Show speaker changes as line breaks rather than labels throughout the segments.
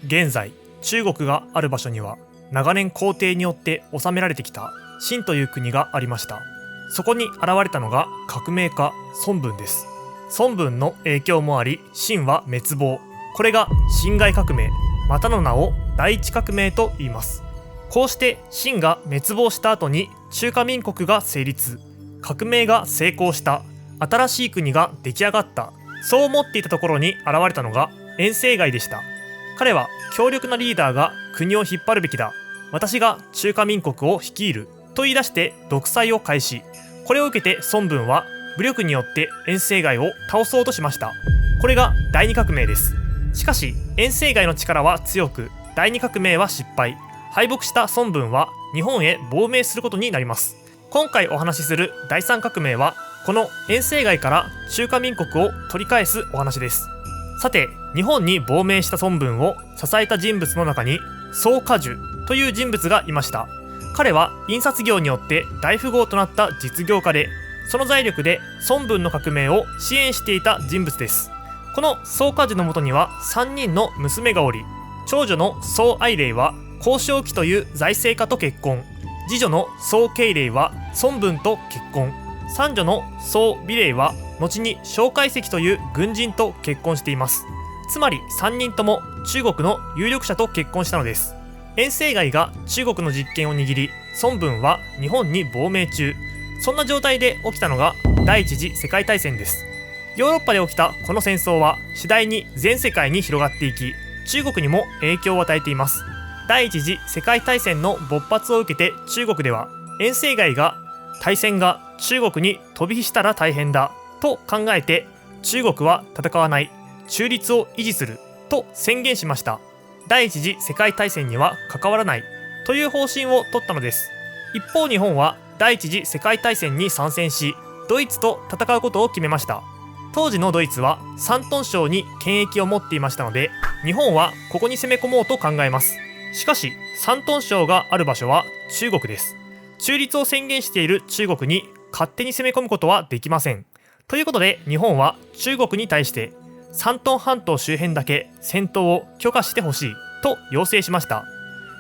現在中国がある場所には長年皇帝によって治められてきた秦という国がありました。そこに現れたのが革命家孫文です。孫文の影響もあり秦は滅亡。これが辛亥革命、またの名を第一革命と言います。こうして秦が滅亡した後に中華民国が成立、革命が成功した、新しい国が出来上がった、そう思っていたところに現れたのが袁世凱でした。彼は強力なリーダーが国を引っ張るべきだ、私が中華民国を率いると言い出して独裁を開始。これを受けて孫文は武力によって袁世凱を倒そうとしました。これが第二革命です。しかし袁世凱の力は強く、第二革命は失敗。敗北した孫文は日本へ亡命することになります。今回お話しする第三革命はこの袁世凱から中華民国を取り返すお話です。さて、日本に亡命した孫文を支えた人物の中に宋果樹という人物がいました。彼は印刷業によって大富豪となった実業家で、その財力で孫文の革命を支援していた人物です。この宋果樹のもとには3人の娘がおり、長女の宋愛玲は高尚期という財政家と結婚、次女の宋慶齢は孫文と結婚、三女の宋美齢は後に蒋介石という軍人と結婚しています。つまり3人とも中国の有力者と結婚したのです。袁世凱が中国の実権を握り、孫文は日本に亡命中。そんな状態で起きたのが第一次世界大戦です。ヨーロッパで起きたこの戦争は次第に全世界に広がっていき、中国にも影響を与えています。第一次世界大戦の勃発を受けて中国では袁世凱が大戦が中国に飛び火したら大変だと考えて、中国は戦わない、中立を維持すると宣言しました。第一次世界大戦には関わらないという方針を取ったのです。一方日本は第一次世界大戦に参戦し、ドイツと戦うことを決めました。当時のドイツは山東省に権益を持っていましたので、日本はここに攻め込もうと考えます。しかし山東省がある場所は中国です。中立を宣言している中国に勝手に攻め込むことはできません。ということで日本は中国に対して山東半島周辺だけ戦闘を許可してほしいと要請しました。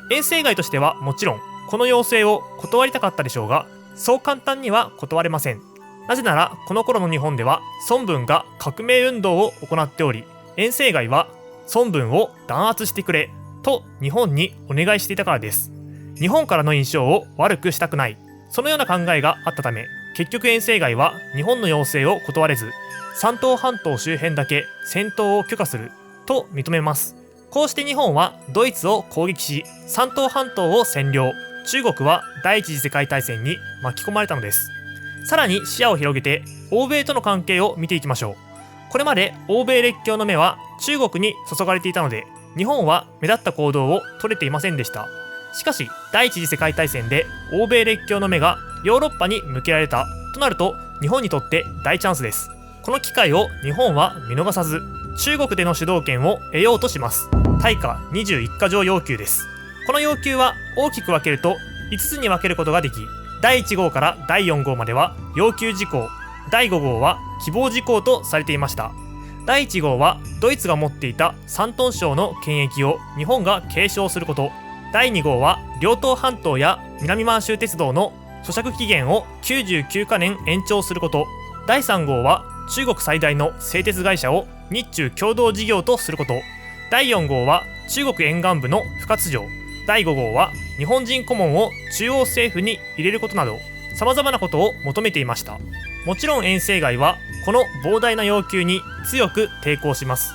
袁世凱としてはもちろんこの要請を断りたかったでしょうが、そう簡単には断れません。なぜならこの頃の日本では孫文が革命運動を行っており、袁世凱は孫文を弾圧してくれと日本にお願いしていたからです。日本からの印象を悪くしたくない、そのような考えがあったため、結局袁世凱は日本の要請を断れず、山東半島周辺だけ戦闘を許可すると認めます。こうして日本はドイツを攻撃し、山東半島を占領。中国は第一次世界大戦に巻き込まれたのです。さらに視野を広げて欧米との関係を見ていきましょう。これまで欧米列強の目は中国に注がれていたので、日本は目立った行動を取れていませんでした。しかし第一次世界大戦で欧米列強の目がヨーロッパに向けられたとなると、日本にとって大チャンスです。この機会を日本は見逃さず、中国での主導権を得ようとします。大化21か条要求です。この要求は大きく分けると5つに分けることができ、第1号から第4号までは要求事項、第5号は希望事項とされていました。第1号はドイツが持っていた山東省の権益を日本が継承すること。第2号は両東半島や南満州鉄道の租借期限を99カ年延長すること。第3号は中国最大の製鉄会社を日中共同事業とすること。第4号は中国沿岸部の不活用。第5号は日本人顧問を中央政府に入れることなど、様々なことを求めていました。もちろん袁世凱はこの膨大な要求に強く抵抗します。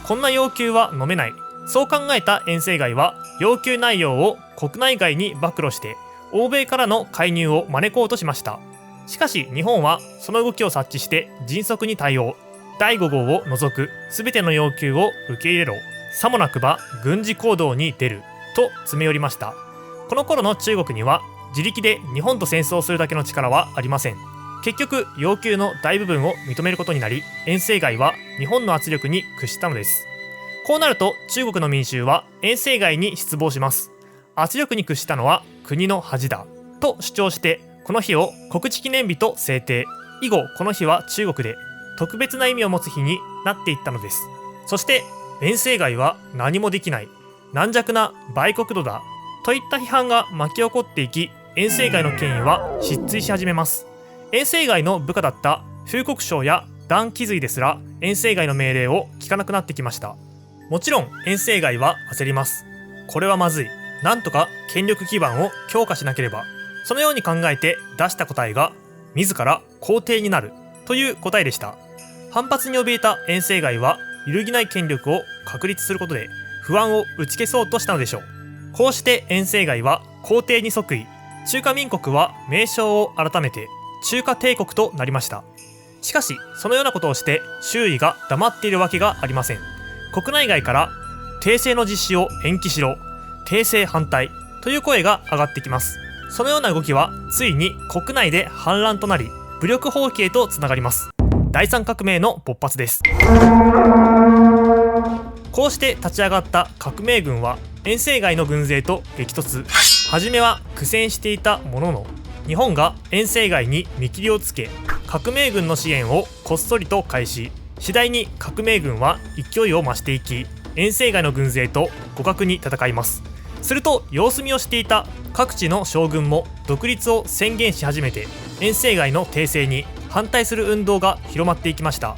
こんな要求は飲めない、そう考えた袁世凱は要求内容を国内外に暴露して欧米からの介入を招こうとしました。しかし日本はその動きを察知して迅速に対応。第5号を除く全ての要求を受け入れろ、さもなくば軍事行動に出ると詰め寄りました。この頃の中国には自力で日本と戦争するだけの力はありません。結局要求の大部分を認めることになり、袁世凱は日本の圧力に屈したのです。こうなると中国の民衆は袁世凱に失望します。圧力に屈したのは国の恥だと主張して、この日を国恥記念日と制定。以後この日は中国で特別な意味を持つ日になっていったのです。そして袁世凱は何もできない、軟弱な売国奴だといった批判が巻き起こっていき、遠征外の権威は失墜し始めます。遠征外の部下だった風国省や段祺瑞ですら遠征外の命令を聞かなくなってきました。もちろん遠征外は焦ります。これはまずい。なんとか権力基盤を強化しなければ。そのように考えて出した答えが、自ら皇帝になるという答えでした。反発に怯えた遠征外は揺るぎない権力を確立することで不安を打ち消そうとしたのでしょう。こうして遠征外は皇帝に即位。中華民国は名称を改めて中華帝国となりました。しかしそのようなことをして周囲が黙っているわけがありません。国内外から帝政の実施を延期しろ、帝政反対という声が上がってきます。そのような動きはついに国内で反乱となり、武力蜂起へとつながります。第三革命の勃発です。こうして立ち上がった革命軍は遠征外の軍勢と激突。初めは苦戦していたものの、日本が遠征外に見切りをつけ、革命軍の支援をこっそりと開始。次第に革命軍は勢いを増していき、遠征外の軍勢と互角に戦います。すると様子見をしていた各地の将軍も独立を宣言し始めて、遠征外の帝政に反対する運動が広まっていきました。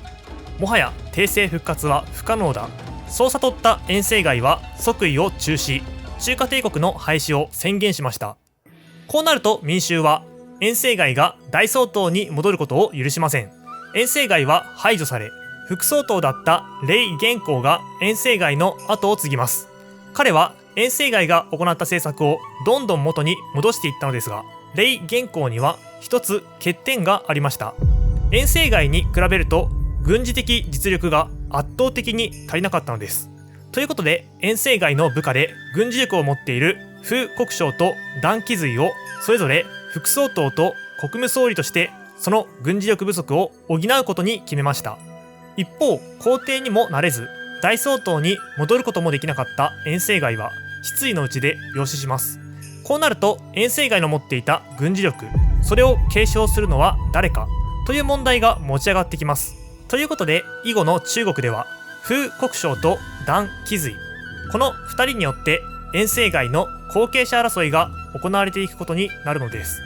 もはや帝政復活は不可能だ。そう悟った遠征外は即位を中止、中華帝国の廃止を宣言しました。こうなると民衆は遠征外が大総統に戻ることを許しません。遠征外は排除され、副総統だった黎元洪が遠征外の後を継ぎます。彼は遠征外が行った政策をどんどん元に戻していったのですが、黎元洪には一つ欠点がありました。遠征外に比べると軍事的実力が圧倒的に足りなかったのです。ということで遠征外の部下で軍事力を持っている風国省と段祺瑞をそれぞれ副総統と国務総理としてその軍事力不足を補うことに決めました。一方、皇帝にもなれず大総統に戻ることもできなかった遠征外は失意のうちで病死します。こうなると遠征外の持っていた軍事力、それを継承するのは誰かという問題が持ち上がってきます。ということで以後の中国では風国省と段祺瑞、この2人によって遠征外の後継者争いが行われていくことになるのです。